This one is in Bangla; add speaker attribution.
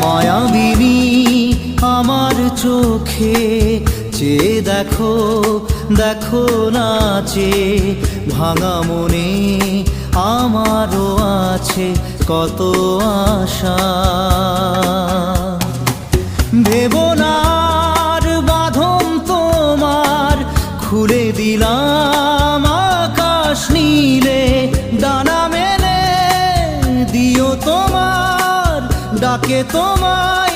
Speaker 1: মায়াবিনী আমার চোখে চেয়ে দেখো, দেখো নাচে ভাঙা মনে আমারও আছে কত আশা। ভেবনার বাঁধন তোমার খুলে দিলাম আকাশ নীলে, ডানা মেলে দিও তোমার ডাকে তোমায়